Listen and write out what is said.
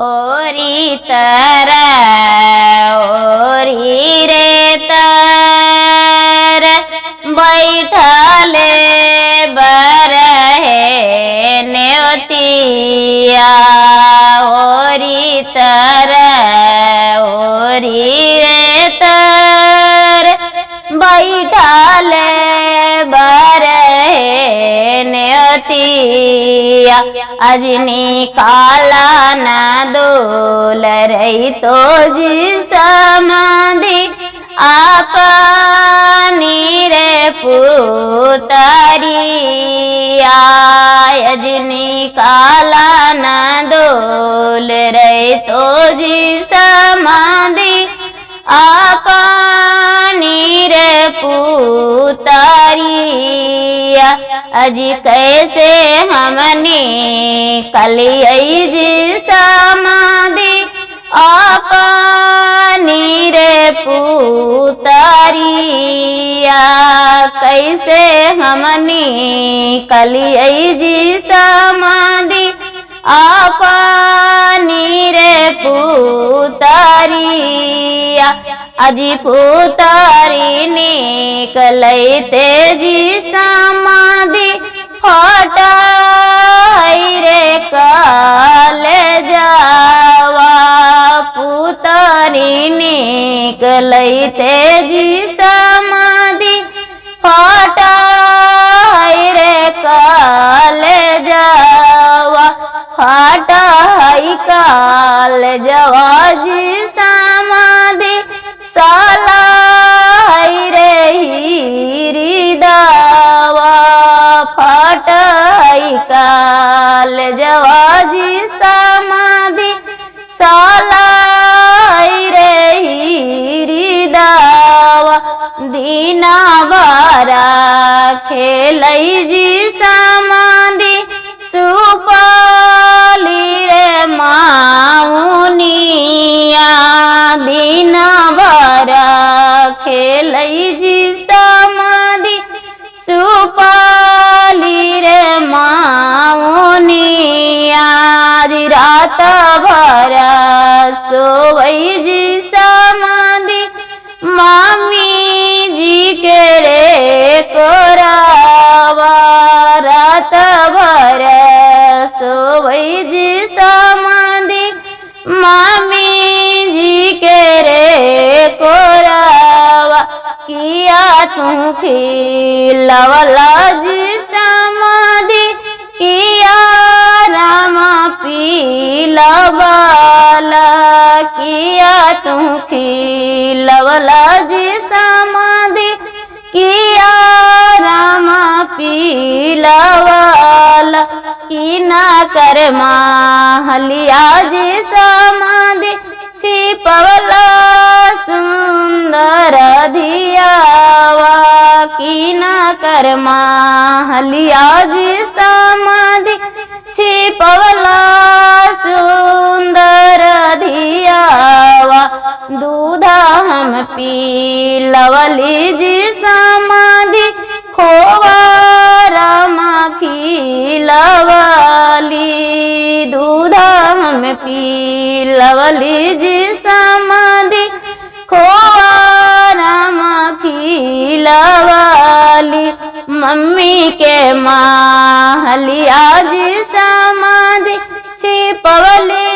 ओरी तारा ओरी रे तार बैठले बरहे नेवतिया ओरी तारा ओरी रे तार बैठले बरहे नेवतिया अजनी काला ना डोल रही तो जी समाधि आपनी रे पुतरिया अजनी काला ना डोल रही तो जी समाधि आपनी रे पुतरिया अजी कैसे हमने कलियई जी समाधि अपनी रे पुतरिया कैसे हमने कलियई जी समाधि अपनी रे पुतरिया अजी पुतरी निकलई तेजी समाधि हटाई रे काले जावा पुतरी निकलई तेजी समाधि हटाई रे काले जावा हटाई काल जावा जी समाधि सालाई रे हीरी दावा फटाई काल जवाजी समाधि सालाई रे हीरी दावा दीना बारा खेलई जी समाधि सुपाली रे माउनिया दीना बारा खेलई जी समाधि सुपाली रे माउनिया रात भरा सोवई जी समाधि मामी जी के रे कोरावा रात भरा सोवई जी समाधि मामी जी के रे कोरावा किया तू खिलवला जी समाधि किया रामा पीला बाला किया तू खिलवला जी समाधि किया रामा पीला वाला की ना कर माहलिया जी समाधि छिपवला सुंदर धियावा की ना कर माहलिया जी समाधि छिपवला सुंदर धियावा दूधा हम पीलवली जी समाधि खोवा रामा खिलवली दूधा हम पीलवली जी समाधि खोवा रामा खिलवली मम्मी के माहलिया जी समाधि छिपवली